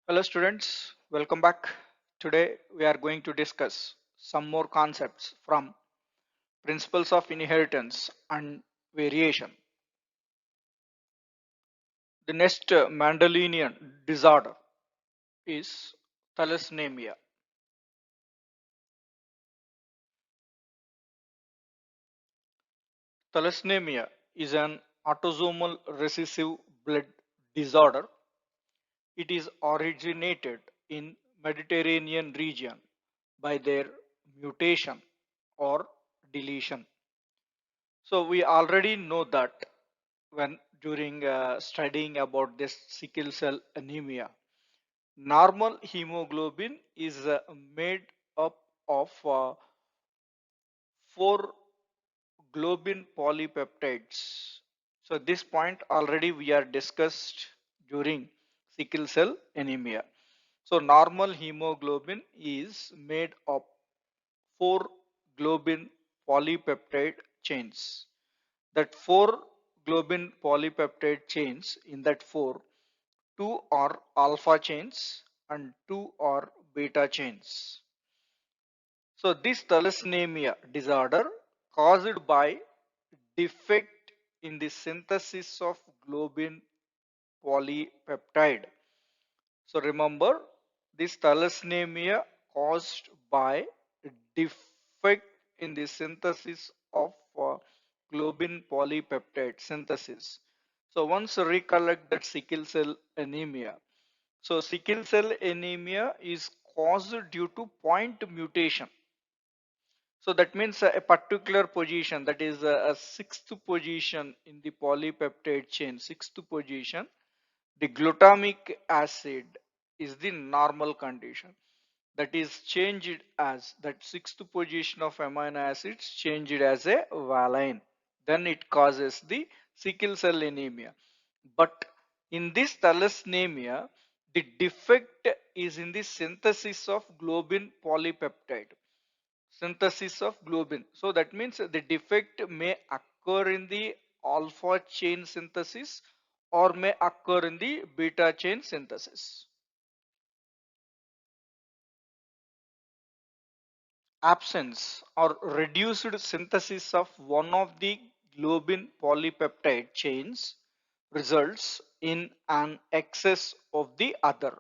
Hello students, welcome back. Today we are going to discuss some more concepts from principles of inheritance and variation. The next Mendelian disorder is thalassemia. Thalassemia is an autosomal recessive blood disorder. It is originated in Mediterranean region by their mutation or deletion. So we already know that when during studying about this sickle cell anemia, normal hemoglobin is made up of four globin polypeptides. So this point already we are discussed during sickle cell anemia. So normal hemoglobin is made of four globin polypeptide chains. That four globin polypeptide chains, in that four, two are alpha chains and two are beta chains. So this thalassemia disorder caused by defect in the synthesis of globin polypeptide. So remember, this thalassemia caused by defect in the synthesis of globin polypeptide synthesis. So once recollect that sickle cell anemia. So sickle cell anemia is caused due to point mutation. So that means a particular position, that is a sixth position in the polypeptide chain, sixth position, the glutamic acid is the normal condition. That is changed as that sixth position of amino acids changed as a valine. Then it causes the sickle cell anemia. But in this thalassemia, the defect is in the synthesis of globin polypeptide. Synthesis of globin. So that means the defect may occur in the alpha chain synthesis or may occur in the beta chain synthesis. Absence or reduced synthesis of one of the globin polypeptide chains results in an excess of the other.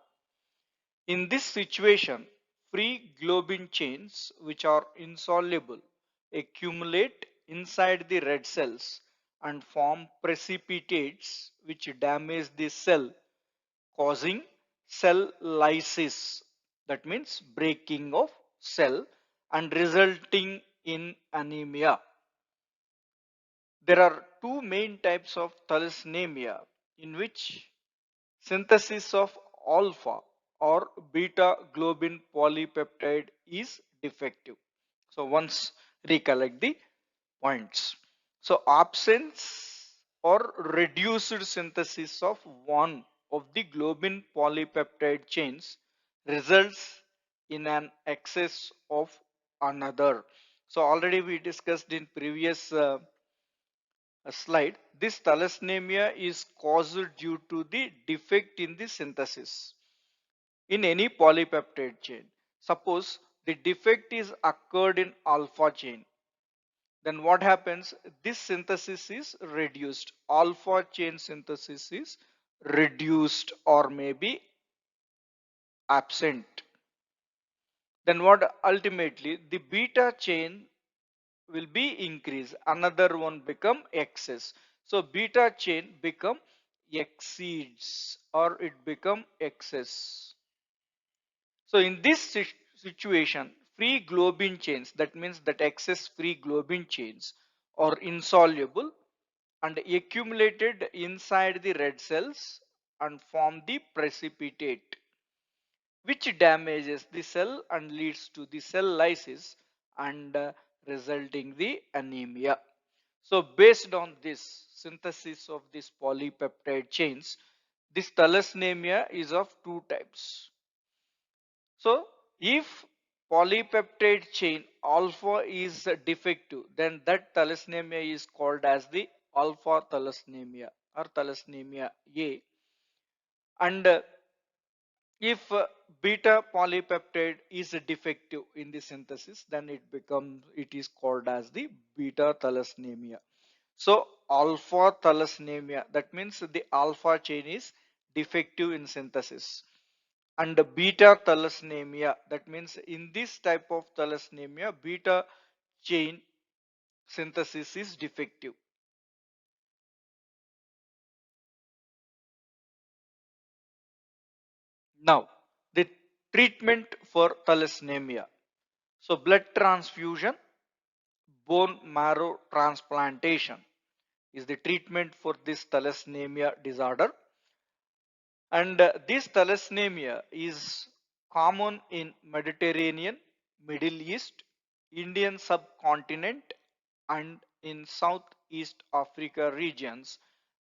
In this situation, free globin chains, which are insoluble, accumulate inside the red cells and form precipitates which damage the cell, causing cell lysis, that means breaking of cell, and resulting in anemia. There are two main types of thalassemia in which synthesis of alpha or beta globin polypeptide is defective. So once recollect the points. So absence or reduced synthesis of one of the globin polypeptide chains results in an excess of another. So already we discussed in previous slide, this thalassemia is caused due to the defect in the synthesis in any polypeptide chain. Suppose the defect is occurred in alpha chain, then what happens? This synthesis is reduced. Alpha chain synthesis is reduced or maybe absent. Then what ultimately the beta chain will be increased. Another one become excess. So beta chain become exceeds or it become excess. So in this situation, free globin chains, that means that excess free globin chains are insoluble and accumulated inside the red cells and form the precipitate, which damages the cell and leads to the cell lysis and resulting the anemia. So based on this synthesis of these polypeptide chains, this thalassemia is of two types. So if polypeptide chain alpha is defective, then that thalassemia is called as the alpha thalassemia or thalassemia A. And If beta polypeptide is defective in the synthesis, then it is called as the beta thalassemia. So alpha thalassemia, that means the alpha chain is defective in synthesis. And the beta thalassemia, that means in this type of thalassemia, beta chain synthesis is defective. Now, the treatment for thalassemia. So blood transfusion, bone marrow transplantation is the treatment for this thalassemia disorder. And this thalassemia is common in Mediterranean, Middle East, Indian subcontinent, and in Southeast Africa regions.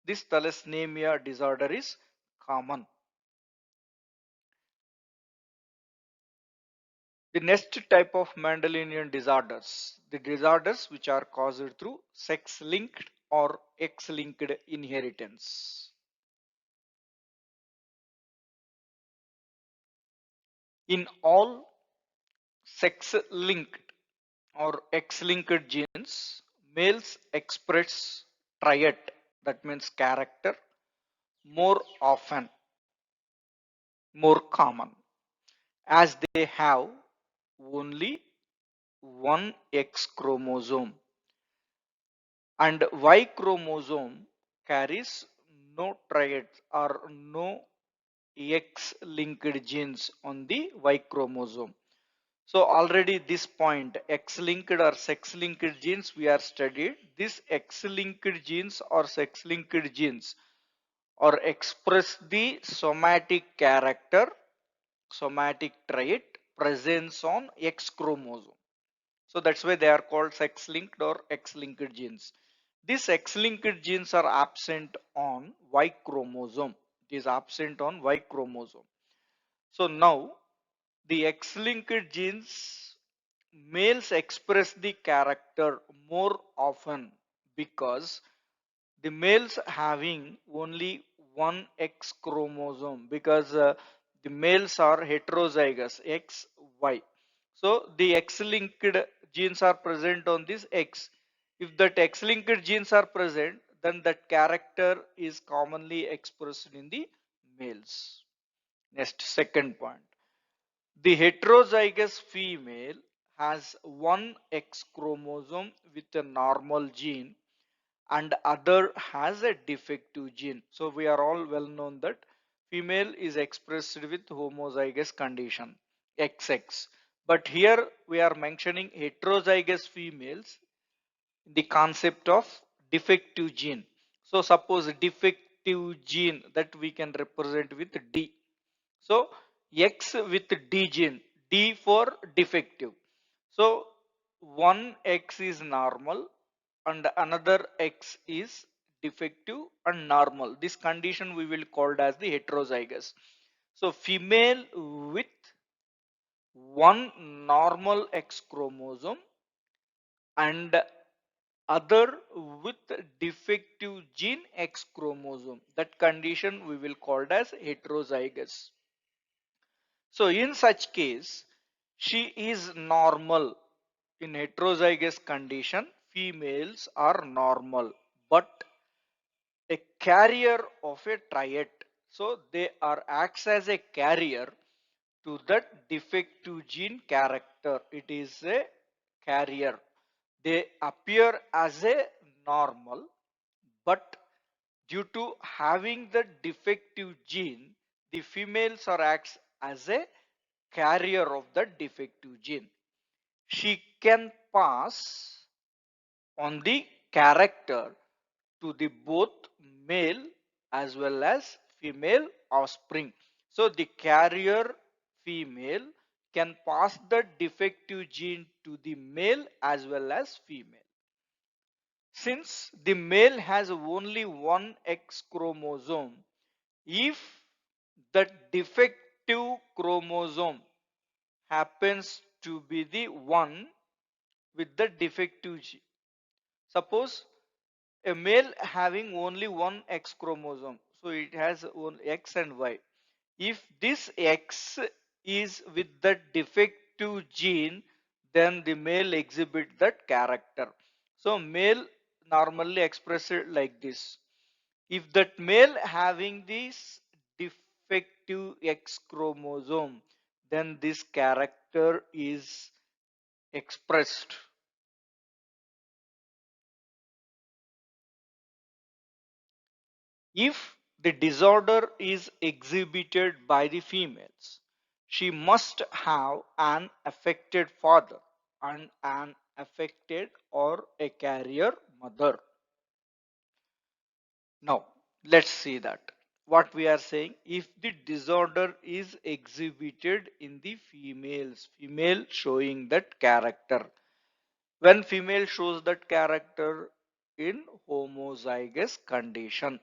This thalassemia disorder is common. The next type of Mendelian disorders, the disorders which are caused through sex-linked or X-linked inheritance. In all sex-linked or X-linked genes, males express triad, that means character, more often, more common, as they have only one X chromosome, and Y chromosome carries no triads or no X-linked genes on the Y chromosome. So already this point, X-linked or sex-linked genes we are studied. This X-linked genes or sex-linked genes or express the somatic character, somatic trait presence on X chromosome. So that's why they are called sex-linked or X-linked genes. These X-linked genes are absent on Y chromosome. It is absent on Y chromosome. So now the X-linked genes, males express the character more often because the males having only one X chromosome, because the males are heterozygous XY. So the X-linked genes are present on this X. If that X-linked genes are present, then that character is commonly expressed in the males. Next, second point. The heterozygous female has one X chromosome with a normal gene and other has a defective gene. So we are all well known that female is expressed with homozygous condition XX. But here we are mentioning heterozygous females in the concept of defective gene. So suppose defective gene that we can represent with D. So X with D gene, D for defective. So one X is normal and another X is defective and normal. This condition we will call as the heterozygous. So female with one normal X chromosome and other with defective gene X chromosome. That condition we will call as heterozygous. So in such case, she is normal. In heterozygous condition, females are normal, but a carrier of a triad. So they are acts as a carrier to that defective gene character. It is a carrier. They appear as a normal, but due to having the defective gene, the females are acts as a carrier of the defective gene. She can pass on the character to the both male as well as female offspring. So the carrier female can pass the defective gene to the male as well as female. Since the male has only one X chromosome, if the defective chromosome happens to be the one with the defective gene. Suppose a male having only one X chromosome, so it has only X and Y. If this X is with the defective gene, then the male exhibit that character. So male normally express it like this. If that male having this defective X chromosome, then this character is expressed. If the disorder is exhibited by the females, she must have an affected father and an affected or a carrier mother. Now, let's see that. What we are saying, if the disorder is exhibited in the females, female showing that character. When female shows that character in homozygous condition.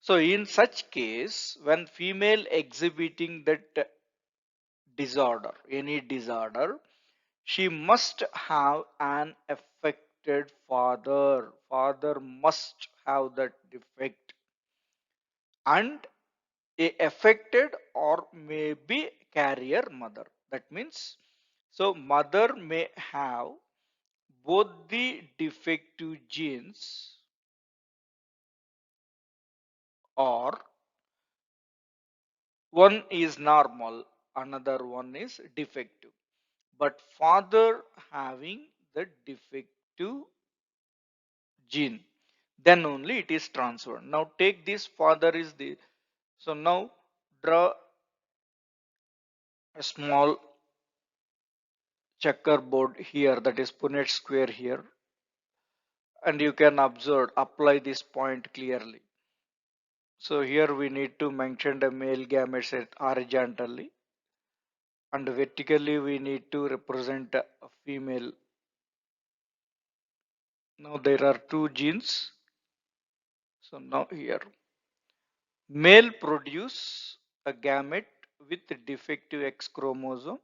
So in such case, when female exhibiting that disorder, any disorder, she must have an affected father. Father must have that defect and a affected or maybe carrier mother. That means, so mother may have both the defective genes or one is normal, another one is defective. But father having the defective gene, then only it is transferred. Now take this father is the, so now draw a small checkerboard here, that is Punnett square here, and you can observe, apply this point clearly. So here we need to mention the male gametes horizontally, and vertically we need to represent a female. Now there are two genes. So now here male produce a gamete with defective X chromosome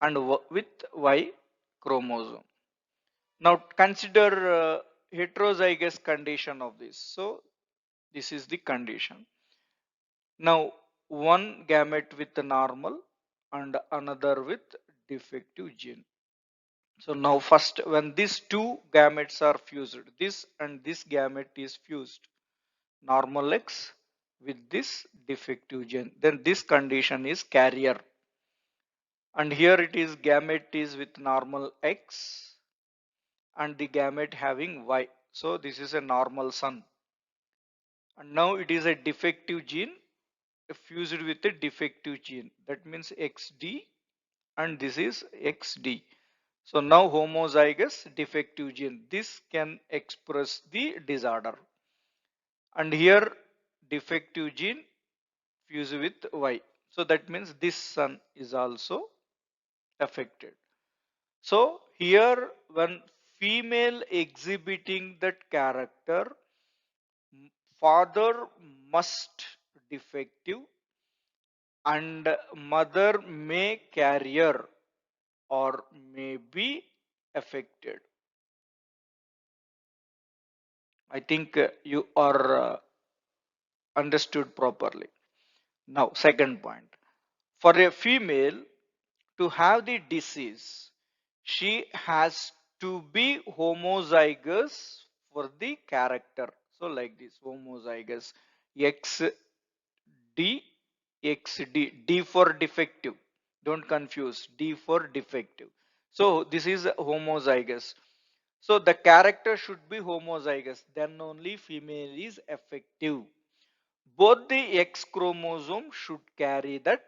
and with Y chromosome. Now consider heterozygous condition of this. So this is the condition. Now one gamete with the normal and another with defective gene. So now first when these two gametes are fused, this and this gamete is fused, normal X with this defective gene, then this condition is carrier. And here it is gamete is with normal X and the gamete having Y. So this is a normal son. And now it is a defective gene fused with a defective gene. That means XD and this is XD. So now homozygous defective gene. This can express the disorder. And here defective gene fused with Y. So that means this son is also affected. So here when female exhibiting that character, father must defective and mother may carrier or may be affected. I think you are understood properly. Now second point. For a female to have the disease, she has to be homozygous for the character. So like this homozygous XD, XD, D for defective. Don't confuse D for defective. So this is homozygous. So the character should be homozygous. Then only female is effective. Both the X chromosome should carry that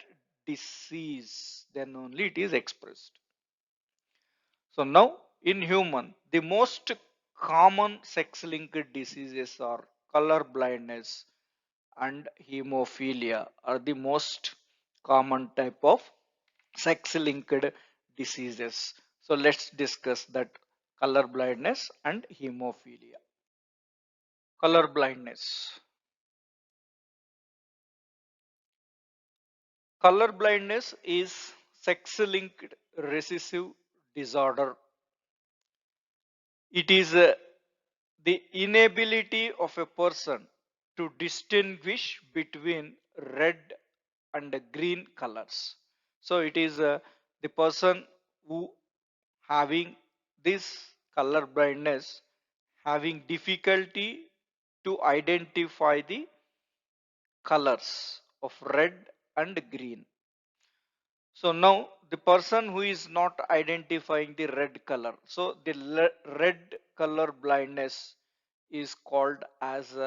disease. Then only it is expressed. So now in human, the most common sex-linked diseases are color blindness and hemophilia are the most common type of sex-linked diseases. So let's discuss that color blindness and hemophilia. Color blindness. Color blindness is sex-linked recessive disorder. It is the inability of a person to distinguish between red and green colors. So it is the person who having this color blindness having difficulty to identify the colors of red and green. So now the person who is not identifying the red color, so the red color blindness is called as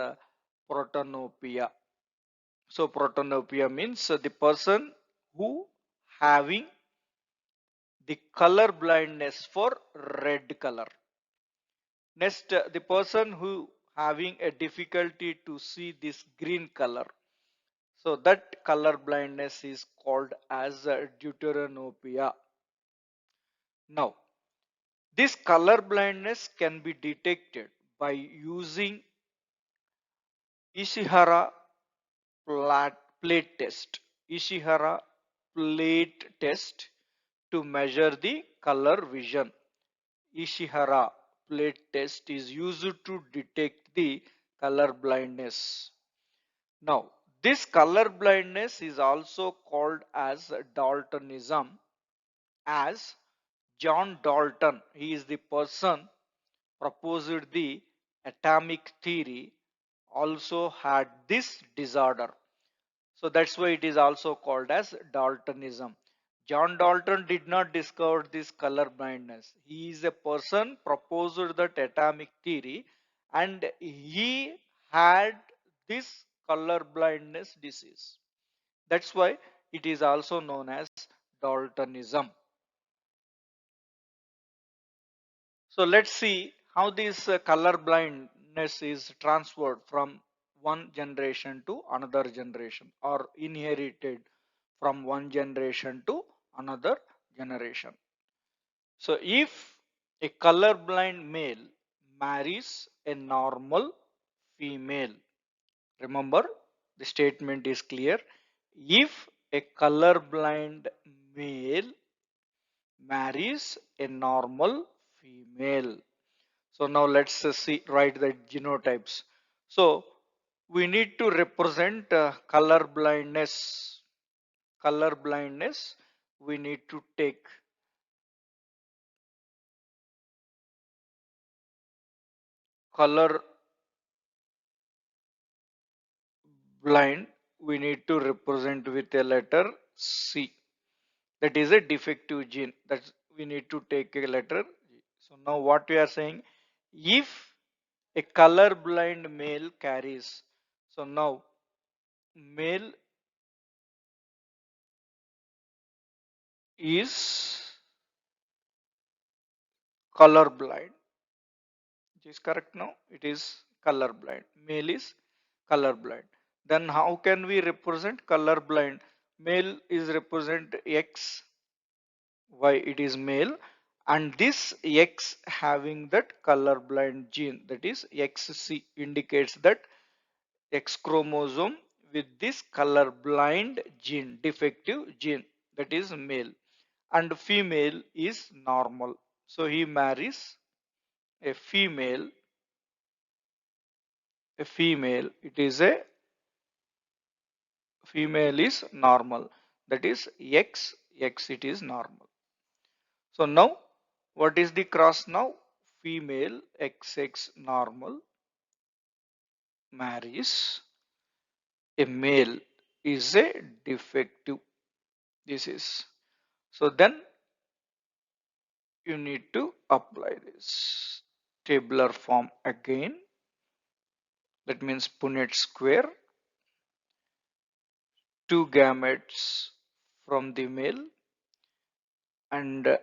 protanopia. So protanopia means the person who having the color blindness for red color. Next, the person who having a difficulty to see this green color. So that color blindness is called as deuteranopia. Now, this color blindness can be detected by using Ishihara plate test. Ishihara plate test to measure the color vision. Ishihara plate test is used to detect the color blindness. Now, this color blindness is also called as Daltonism, as John Dalton, he is the person proposed the atomic theory, also had this disorder. So that's why it is also called as Daltonism. John Dalton did not discover this color blindness. He is a person proposed that atomic theory and he had this color blindness disease. That's why it is also known as Daltonism. So let's see how this color blindness is transferred from one generation to another generation or inherited from one generation to another generation. So if a colorblind male marries a normal female, remember the statement is clear. If a colorblind male marries a normal female. So now let's see, write the genotypes. So we need to represent color blindness. Color blindness, we need to take color blind, we need to represent with a letter C. That is a defective gene. That's we need to take a letter G. So now what we are saying, if a color blind male carries, so now male is color blind. It is correct now. It is color blind. Male is color blind. Then how can we represent color blind? Male is represent X, Y it is male, and this X having that color blind gene, that is XC, indicates that X chromosome with this color blind gene, defective gene, that is male, and female is normal. So he marries a female, it is a female is normal, that is X it is normal. So now what is the cross now? Female XX normal marries a male is a defective. This is, so then you need to apply this tabular form again. That means Punnett square, two gametes from the male and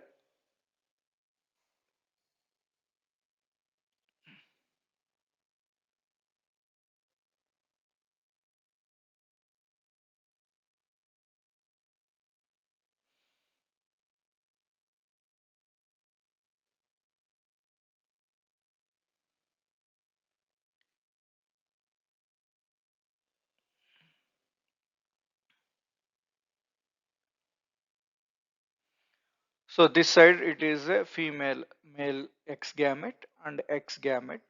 so this side it is a female, male X gamete and X gamete,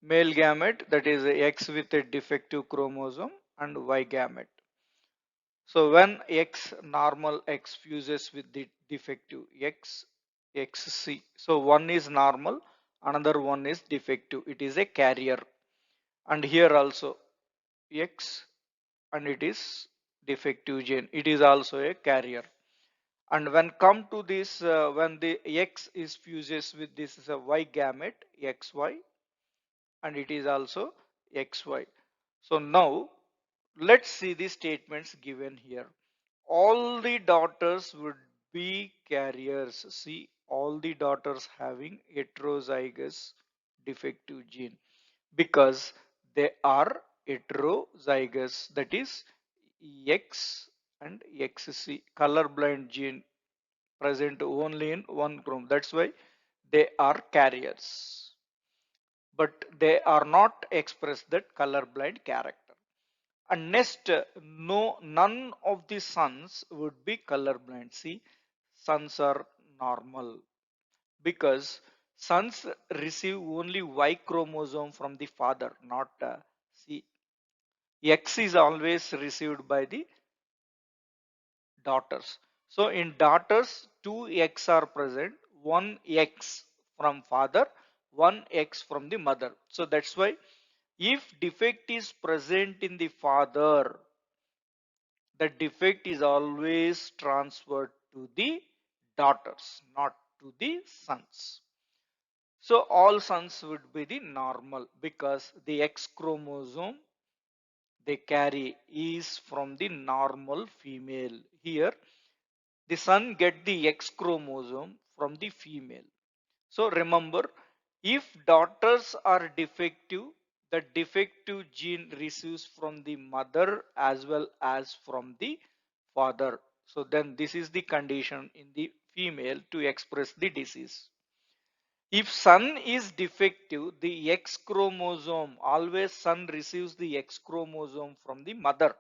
male gamete that is a X with a defective chromosome and Y gamete. So when X normal X fuses with the defective X, XC. So one is normal, another one is defective. It is a carrier. And here also X, and it is defective gene. It is also a carrier. And when come to this, when the X is fuses with this is a Y gamete, XY, and it is also XY. So now let's see the statements given here. All the daughters would be carriers. See, all the daughters having heterozygous defective gene because they are heterozygous, that is X and XC, colorblind gene present only in one chrome. That's why they are carriers, but they are not express that colorblind character. And next, no, none of the sons would be colorblind. See, sons are normal because sons receive only Y chromosome from the father, not see. X is always received by the daughters. So in daughters, two X are present, one X from father, one X from the mother. So that's why if defect is present in the father, the defect is always transferred to the daughters, not to the sons. So all sons would be the normal because the X chromosome they carry is from the normal female. Here the son get the X chromosome from the female. So remember, if daughters are defective, the defective gene receives from the mother as well as from the father. So then this is the condition in the female to express the disease. If son is defective, the X chromosome, always son receives the X chromosome from the mother.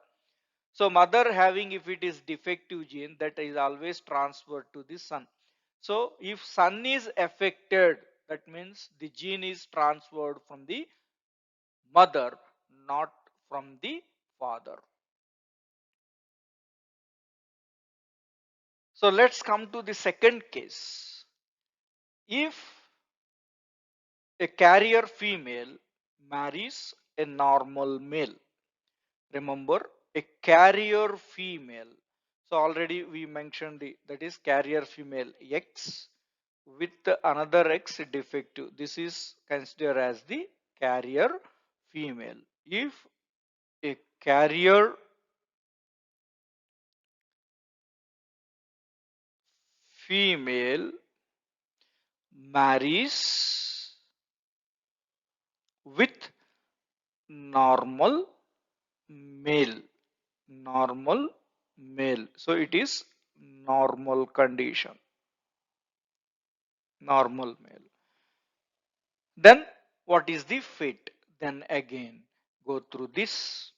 So mother having, if it is defective gene, that is always transferred to the son. So if son is affected, that means the gene is transferred from the mother, not from the father. So let's come to the second case. If a carrier female marries a normal male, remember, a carrier female. So already we mentioned that is carrier female X with another X defective. This is considered as the carrier female. If a carrier female marries with normal male, normal male, so it is normal condition, normal male. Then what is the fate? Then again go through this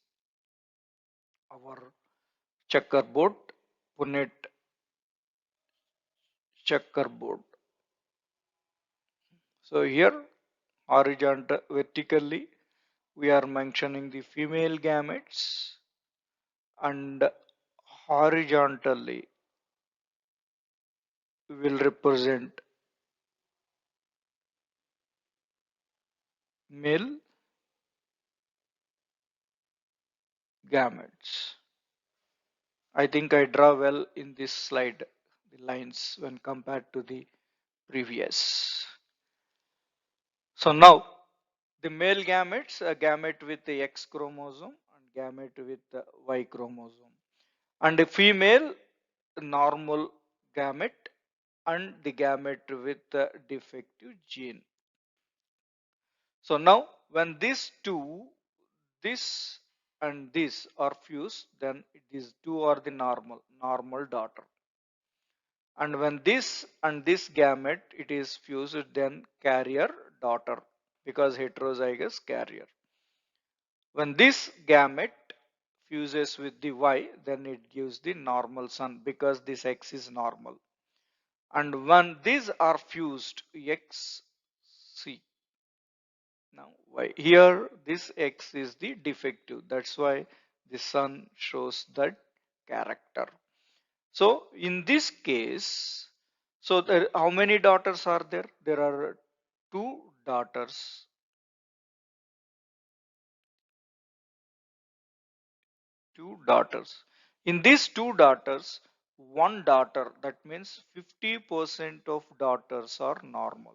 our checkerboard, Punnett checkerboard. So here horizontal vertically we are mentioning the female gametes, and horizontally will represent male gametes. I think I draw well in this slide the lines when compared to the previous. So now the male gametes, a gamete with the X chromosome and gamete with the Y chromosome, and the female normal gamete and the gamete with the defective gene. So now when these two, this and this are fused, then these two are the normal daughter. And when this and this gamete it is fused, then carrier daughter because heterozygous carrier. When this gamete fuses with the Y, then it gives the normal son because this X is normal. And when these are fused, X, C. Now, why here this X is the defective. That's why the son shows that character. So in this case, so there, how many daughters are there? There are two daughters. Two daughters. In these two daughters, one daughter, that means 50% of daughters are normal,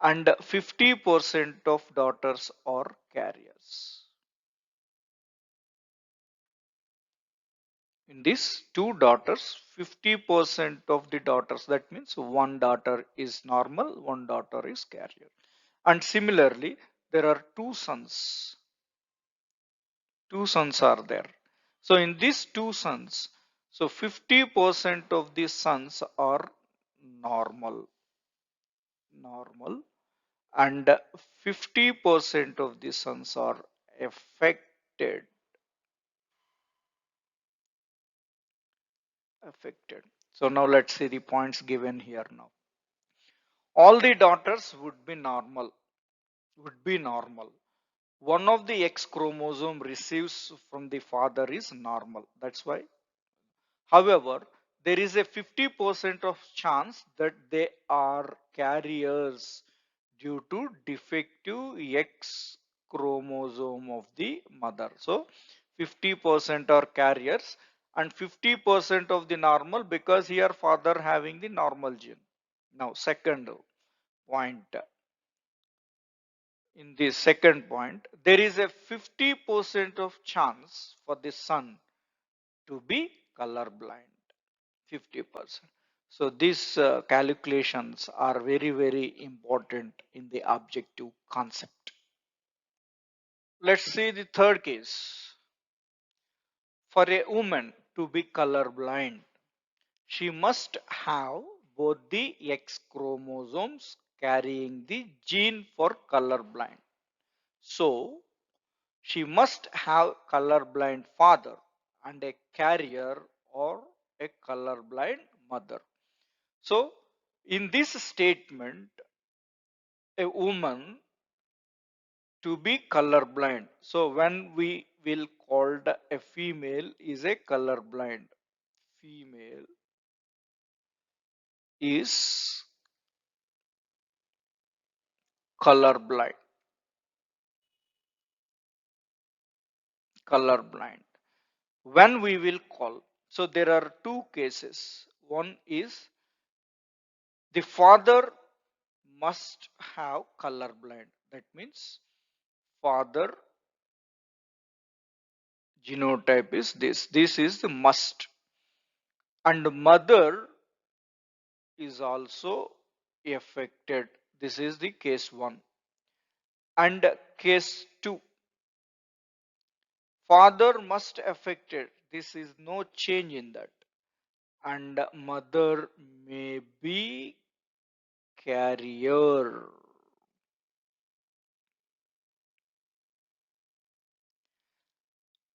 and 50% of daughters are carriers. In these two daughters, 50% of the daughters, that means one daughter is normal, one daughter is carrier. And similarly, there are two sons are there. So in these two sons, so 50% of the sons are normal, and 50% of the sons are affected. affected. So now let's see the points given here now. All the daughters would be normal. One of the X chromosome receives from the father is normal. That's why. However, there is a 50% of chance that they are carriers due to defective X chromosome of the mother. So 50% are carriers and 50% of the normal, because here father having the normal gene. Now second point, in the second point, there is a 50% of chance for the son to be color blind. 50%. So these calculations are very, very important in the objective concept. Let's see the third case. For a woman to be color blind, she must have both the X chromosomes carrying the gene for color blind. So she must have color blind father and a carrier or a color blind mother. So in this statement, a woman to be color blind. So when we will called a female is a color blind. Female is color blind. Color blind. When we will call. So there are two cases. One is the father must have color blind. That means father genotype is this. This is the must. And mother is also affected. This is the case 1. And case 2, father must affected. This is no change in that. And mother may be carrier.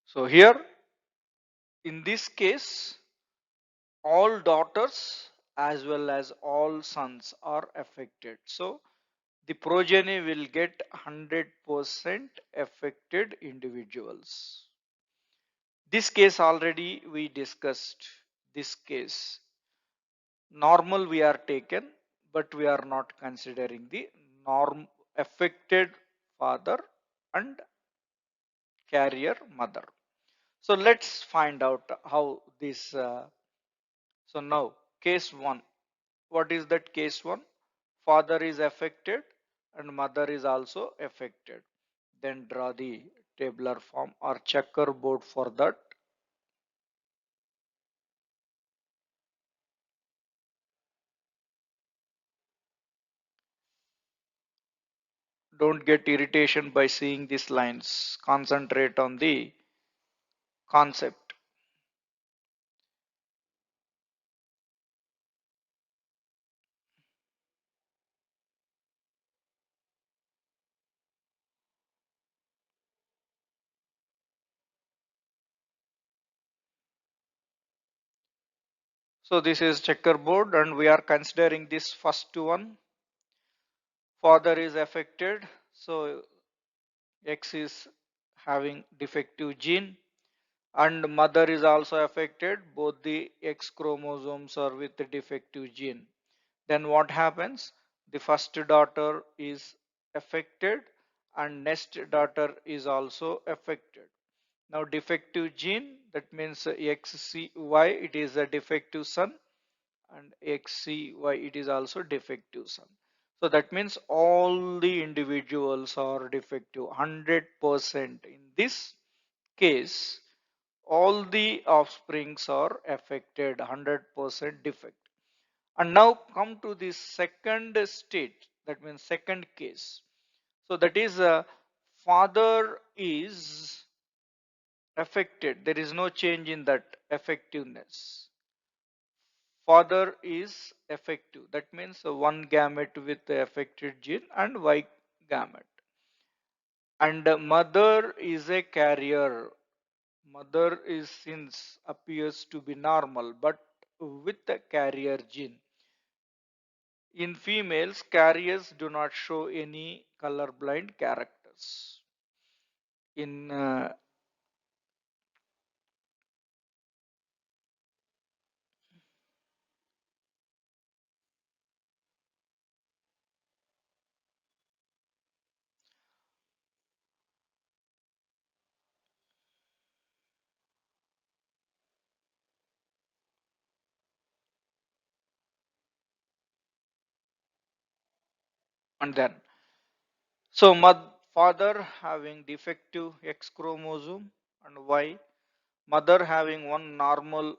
So here in this case, all daughters as well as all sons are affected. So the progeny will get 100% affected individuals. This case already we discussed. This case normal we are taken, but we are not considering the norm affected father and carrier mother. So let's find out how this. So now case 1. What is that case 1? Father is affected and mother is also affected. Then draw the tabular form or checkerboard for that. Don't get irritation by seeing these lines. Concentrate on the concept. So this is checkerboard and we are considering this first one. Father is affected. So X is having defective gene, and mother is also affected, both the X chromosomes are with the defective gene. Then what happens? The first daughter is affected and next daughter is also affected. Now defective gene, that means XCY, it is a defective son, and XCY, it is also defective son. So that means all the individuals are defective 100%. In this case, all the offsprings are affected 100% defect. And now come to the second state, that means second case. So that is father is affected, there is no change in that effectiveness. Father is effective, that means one gamete with the affected gene and Y gamete. And mother is a carrier. Mother is since appears to be normal but with the carrier gene. In females, carriers do not show any colorblind characters. In and then so father having defective X chromosome and Y, mother having one normal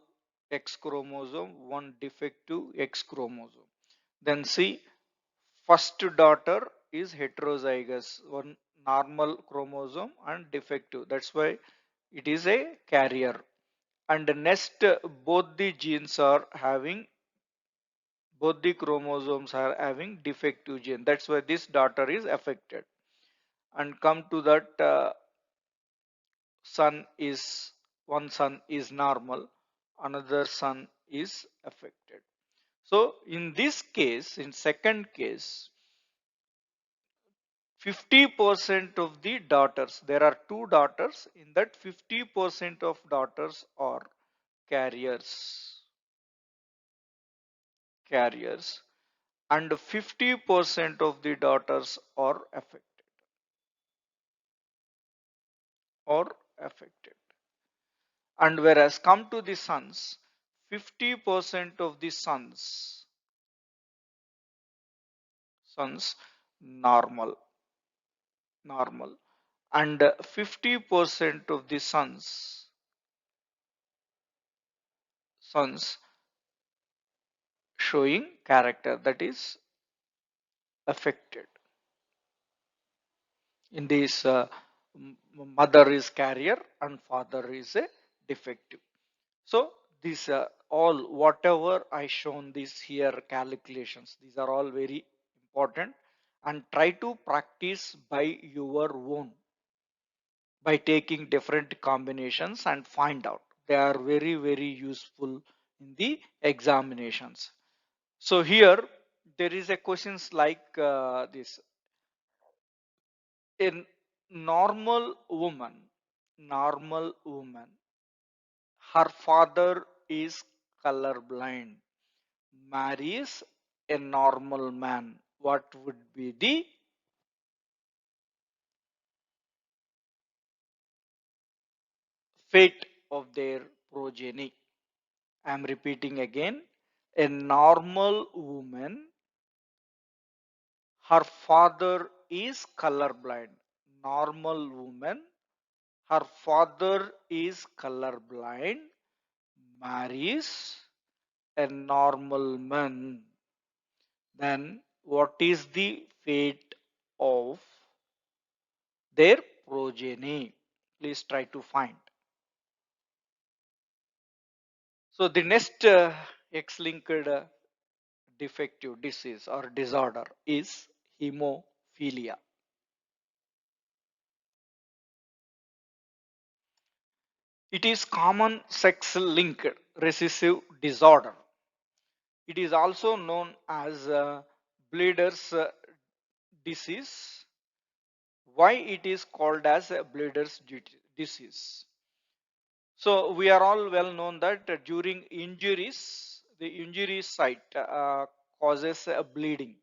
X chromosome, one defective X chromosome. Then see, first daughter is heterozygous, one normal chromosome and defective. That's why it is a carrier. And next, both the genes are having, both the chromosomes are having defective gene. That's why this daughter is affected. And come to that, son is, one son is normal, another son is affected. So in this case, in second case, 50% of the daughters, there are two daughters, in that 50% of daughters are carriers, carriers, and 50% of the daughters are affected, or affected. And whereas come to the sons, 50% of the sons normal, normal, and 50% of the sons showing character, that is affected. In this, mother is carrier and father is a defective. So these all whatever I shown this here calculations, these are all very important, and try to practice by your own, by taking different combinations and find out. They are very useful in the examinations. So here there is a questions like this: a normal woman, her father is colorblind, marries a normal man. What would be the fate of their progeny? I am repeating again. A normal woman, her father is colorblind. Normal woman, her father is colorblind, marries a normal man. Then what is the fate of their progeny? Please try to find. So the next X-linked defective disease or disorder is hemophilia. It is common sex-linked recessive disorder. It is also known as Bleeder's disease, why it is called as a bleeder's disease. So we are all well known that during injuries, the injury site causes a bleeding.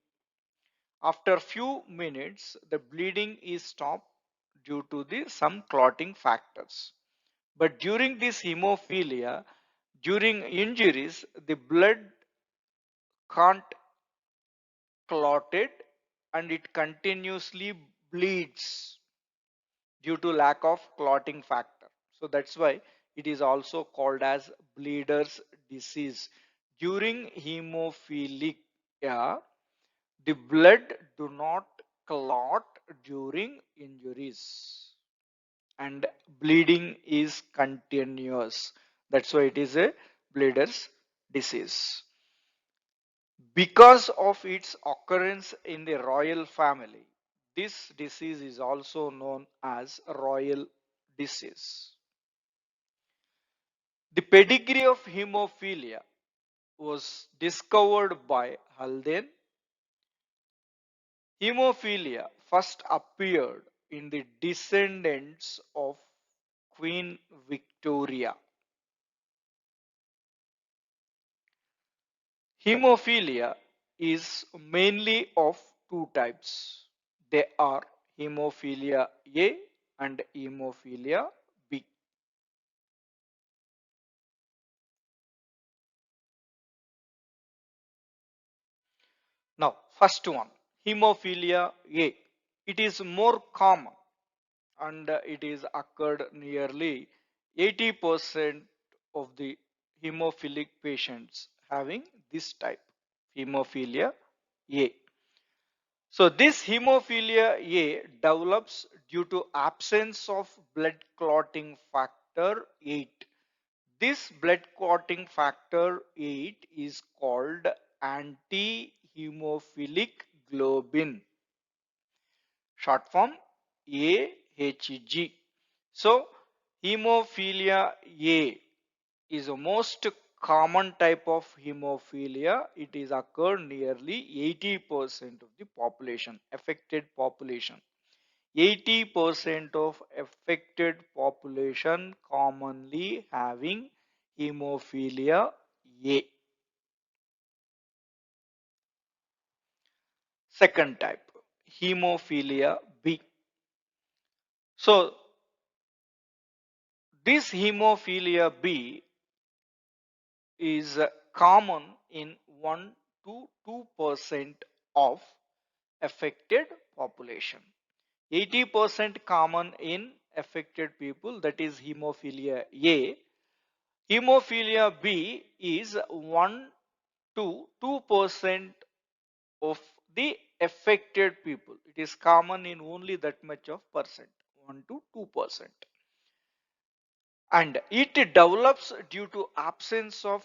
After few minutes, the bleeding is stopped due to the some clotting factors. But during this hemophilia, during injuries, the blood can't clotted and it continuously bleeds due to lack of clotting factor. So that's why it is also called as bleeder's disease. During hemophilia, the blood do not clot during injuries and bleeding is continuous. That's why it is a bleeder's disease. Because of its occurrence in the royal family, this disease is also known as royal disease. The pedigree of hemophilia was discovered by Haldane. Hemophilia first appeared in the descendants of Queen Victoria. Hemophilia is mainly of two types. They are hemophilia A and hemophilia B. Now, first one, hemophilia A. It is more common and it is occurred nearly 80% of the hemophilic patients having this type, hemophilia A. So this hemophilia A develops due to absence of blood clotting factor 8. This blood clotting factor 8 is called anti-hemophilic globin, short form AHG. So hemophilia A is the most common type of hemophilia. It is occurred nearly 80% of the population, affected population. 80% of affected population commonly having hemophilia A. Second type, hemophilia B. So this hemophilia B is common in 1 to 2% of affected population. 80% common in affected people, that is hemophilia A. Hemophilia B is 1 to 2% of the affected people. It is common in only that much of percent, 1 to 2%. And it develops due to absence of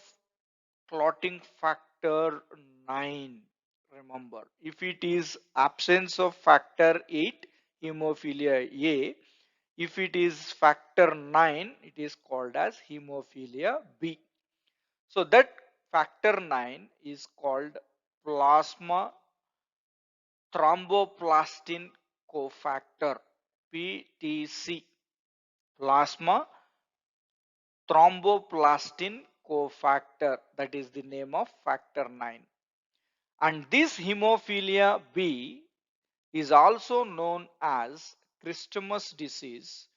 clotting factor 9. Remember, if it is absence of factor 8, hemophilia A. If it is factor 9, it is called as hemophilia B. So that factor 9 is called plasma thromboplastin cofactor, PTC. Plasma thromboplastin cofactor, that is the name of factor 9. And this hemophilia B is also known as Christmas disease,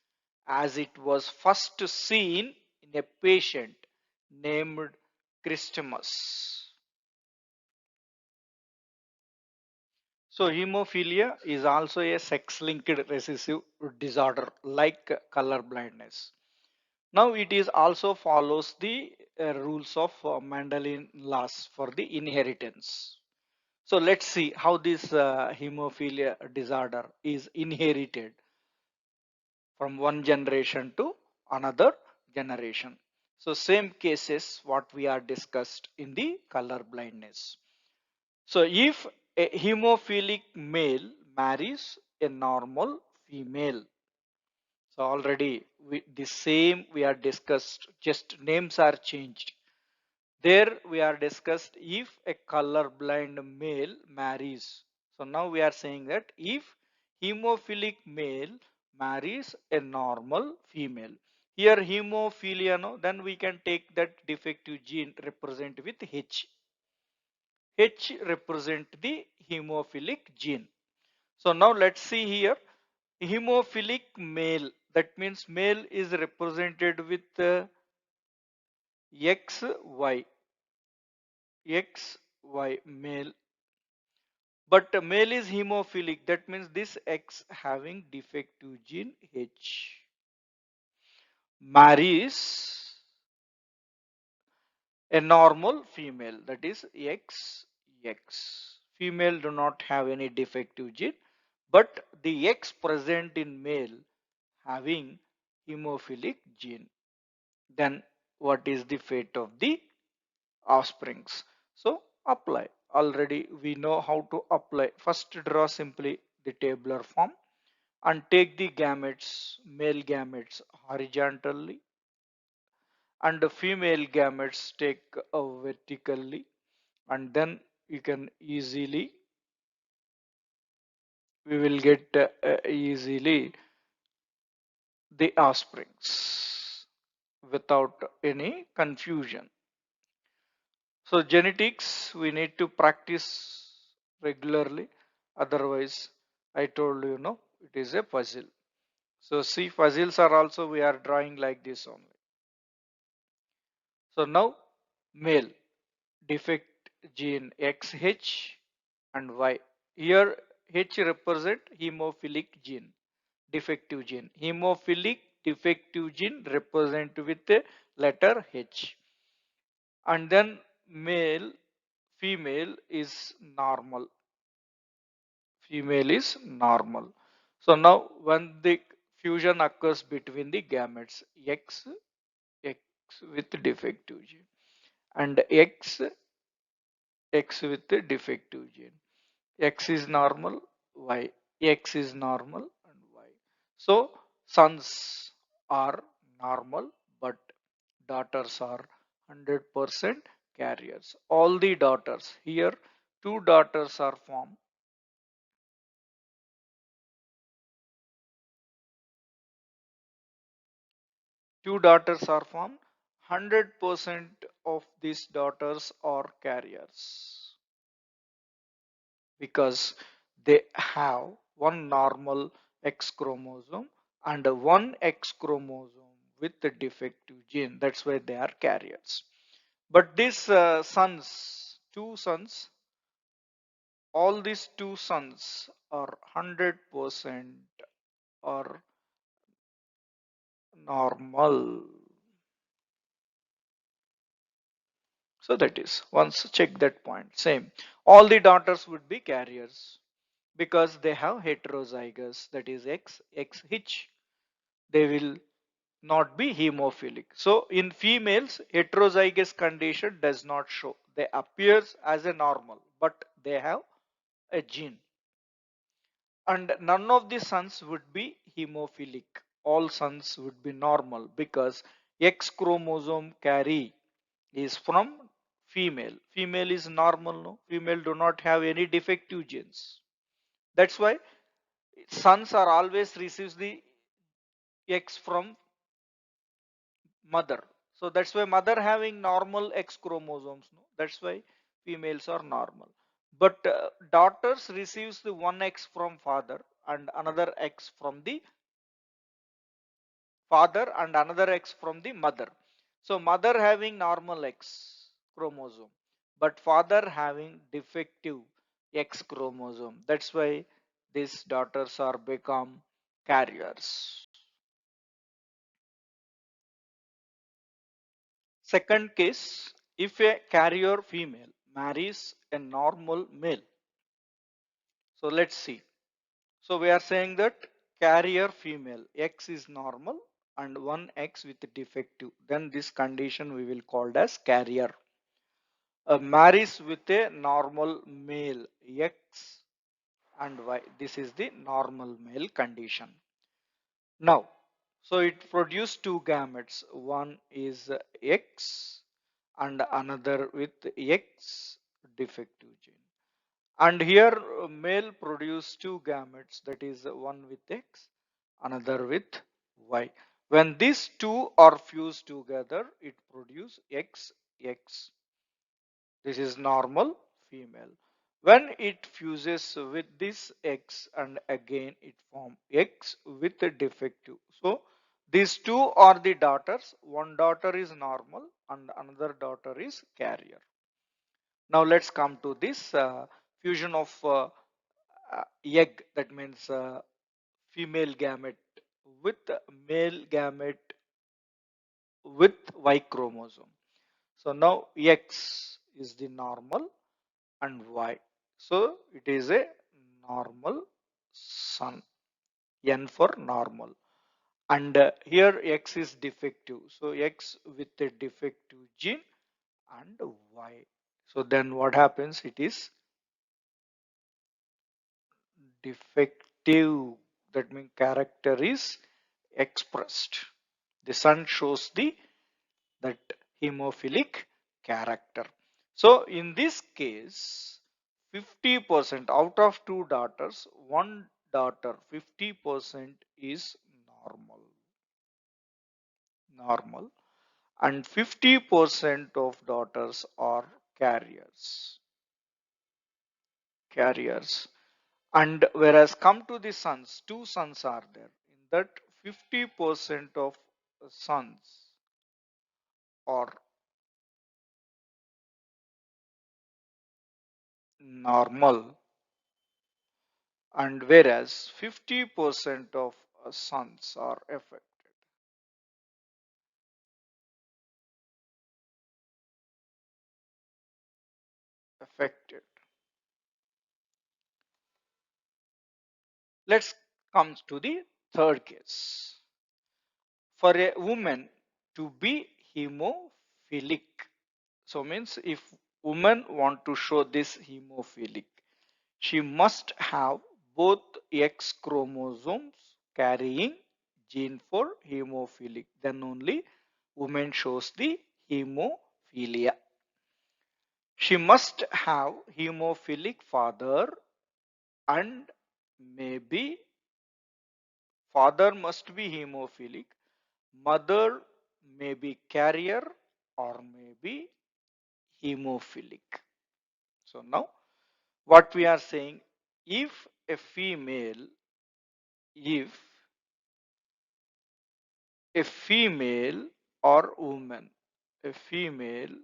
as it was first seen in a patient named Christmas. So hemophilia is also a sex-linked recessive disorder like color blindness. Now it is also follows the rules of Mendelian laws for the inheritance. So let's see how this hemophilia disorder is inherited from one generation to another generation. So same cases what we are discussed in the color blindness. So if a hemophilic male marries a normal female, so already the same we are discussed, just names are changed. There we are discussed if a color blind male marries. So now we are saying that if Hemophilic male marries a normal female. Here hemophilia, no, then we can take that defective gene represent with H. H represent the hemophilic gene. So now let's see here. Hemophilic male, that means male is represented with XY. XY male. But male is hemophilic, that means this X having defective gene H marries a normal female, that is XX. Female do not have any defective gene, but the X present in male having hemophilic gene. Then what is the fate of the offsprings? So apply. Already we know how to apply. First draw simply the tabular form and take the gametes, male gametes horizontally and the female gametes take vertically, and then you can easily, we will get easily the offsprings without any confusion. So genetics we need to practice regularly, otherwise I told you, no, it is a puzzle. So see, puzzles are also we are drawing like this only. So now male defect gene XH and Y. Here H represent hemophilic gene, defective gene. Hemophilic defective gene represent with the letter H. And then male, female is normal. Female is normal. So now when the fusion occurs between the gametes X with defective gene and X with the defective gene. X is normal, Y. X is normal and Y. So sons are normal, but daughters are 100% carriers. All the daughters here, two daughters are formed. Two daughters are formed. 100% of these daughters are carriers because they have one normal X chromosome and one X chromosome with the defective gene. That's why they are carriers. But these sons, two sons, all these two sons are 100% are normal. So that is, once check that point. Same. All the daughters would be carriers because they have heterozygous, that is XH. They will not be hemophilic. So in females, heterozygous condition does not show. They appears as a normal, but they have a gene. And none of the sons would be hemophilic. All sons would be normal because X chromosome carry is from female. Female is normal, no? Female do not have any defective genes. That's why sons are always receives the X from mother. So that's why mother having normal X chromosomes. No? That's why females are normal. But daughters receives the one X from father and another X from the father and another X from the mother. So mother having normal X chromosome, but father having defective X chromosome. That's why these daughters are become carriers. Second case, if a carrier female marries a normal male. So let's see. So we are saying that carrier female X is normal and one X with defective. Then this condition we will call as carrier. Marries with a normal male X and Y. This is the normal male condition. Now, so it produced two gametes. One is X and another with X defective gene. And here male produce two gametes, that is one with X, another with Y. When these two are fused together, it produces XX. This is normal female. When it fuses with this X and again it forms X with a defective. So these two are the daughters. One daughter is normal and another daughter is carrier. Now let's come to this fusion of egg, that means female gamete with male gamete with Y chromosome. So now X is the normal and Y. So it is a normal son. N for normal. And here X is defective. So X with a defective gene and Y. So then what happens? It is defective. That means character is expressed. The son shows the that hemophilic character. So in this case, 50% out of two daughters, one daughter 50% is normal, and 50% of daughters are carriers. And whereas come to the sons, two sons are there. In that 50% of sons are normal, and whereas 50% of sons are affected. Let's come to the third case. For a woman to be hemophilic, so means if women want to show this hemophilic, she must have both X chromosomes carrying gene for hemophilic. Then only woman shows the hemophilia. She must have hemophilic father, and maybe father must be hemophilic, mother may be carrier or may be hemophilic. So now what we are saying, if a female, if a female or woman, a female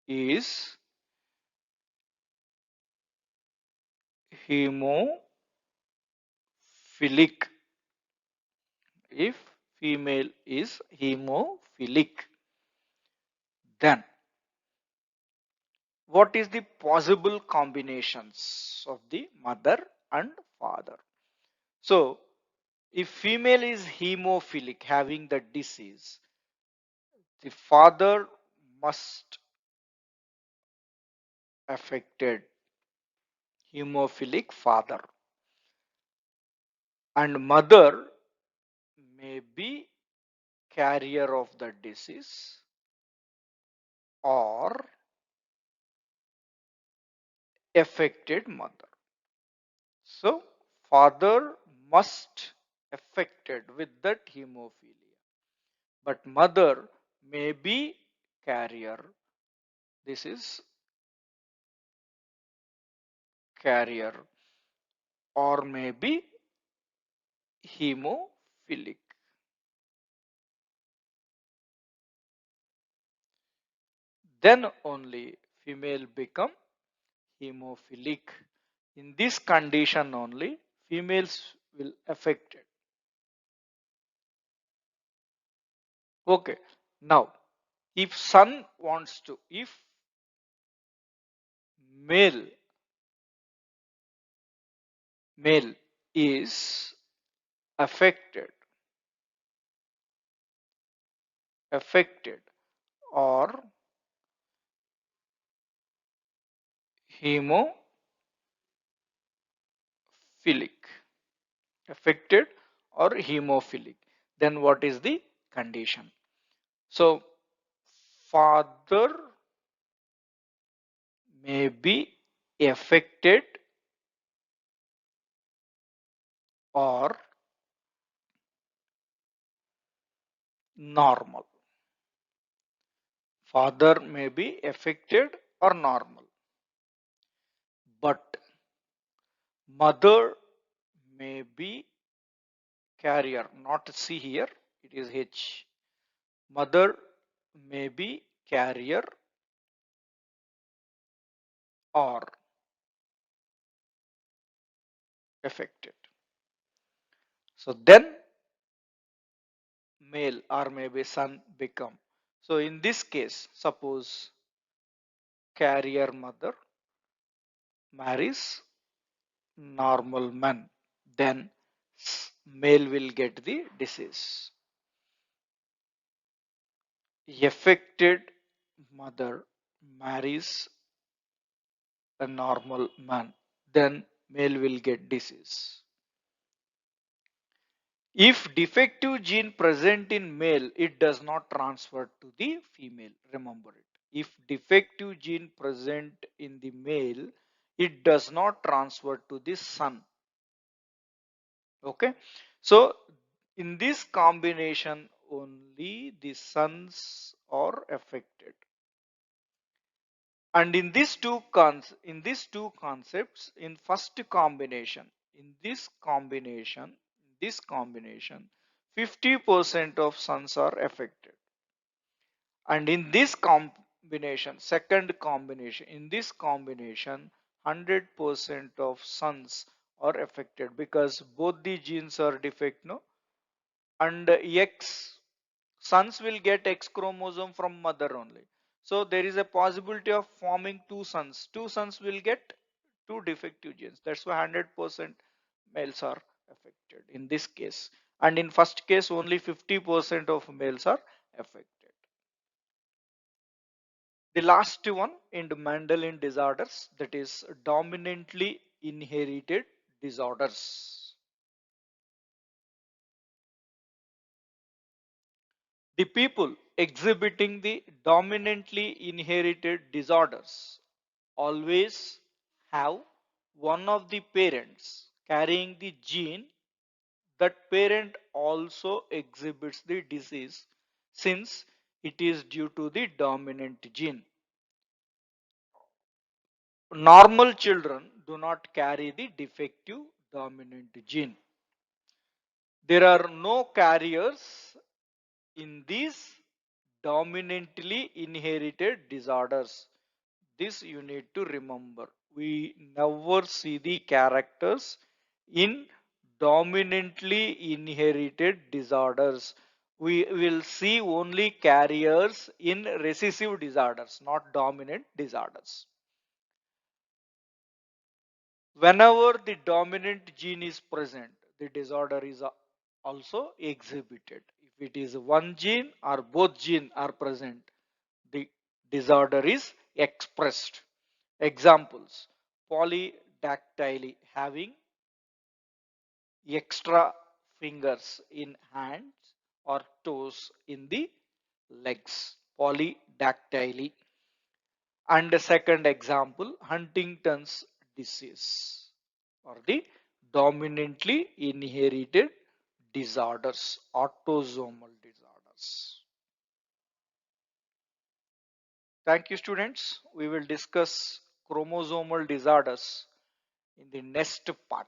is hemophilic, if female is hemophilic, then what is the possible combinations of the mother and father? So if female is hemophilic having the disease, the father must affected hemophilic father, and mother may be carrier of the disease or affected mother. So father must affected with that hemophilia, but mother may be carrier. This is carrier or may be hemophilic. Then only female become hemophilic. In this condition only females will affect it. Okay. Now if son wants to, if male male is affected affected or hemophilic, affected or hemophilic, then what is the condition? So father may be affected or normal. Father may be affected or normal, but mother may be carrier, not C here, it is H. Mother may be carrier or affected. So then male or maybe son become. So in this case, suppose carrier mother marries normal man, then male will get the disease. Affected mother marries a normal man, then male will get disease. If defective gene present in male, it does not transfer to the female. Remember it. If defective gene present in the male, it does not transfer to the son. Okay. So in this combination, only the sons are affected. And in these two concepts, in first combination, this combination, 50% of sons are affected. And in this in this combination, 100% of sons are affected because both the genes are defect, no? And X sons will get X chromosome from mother only. So there is a possibility of forming two sons. Two sons will get two defective genes. That's why 100% males are affected in this case. And in first case, only 50% of males are affected. The last one in the Mendelian disorders, that is dominantly inherited disorders. The people exhibiting the dominantly inherited disorders always have one of the parents carrying the gene. That parent also exhibits the disease since it is due to the dominant gene. Normal children do not carry the defective dominant gene. There are no carriers in these dominantly inherited disorders. This you need to remember. We never see the characters in dominantly inherited disorders. We will see only carriers in recessive disorders, not dominant disorders. Whenever the dominant gene is present, the disorder is also exhibited. If it is one gene or both gene are present, the disorder is expressed. Examples: polydactyly, having extra fingers in hands or toes in the legs. Polydactyly. And the second example, Huntington's disease, or the dominantly inherited disorders, autosomal disorders. Thank you, students. We will discuss chromosomal disorders in the next part.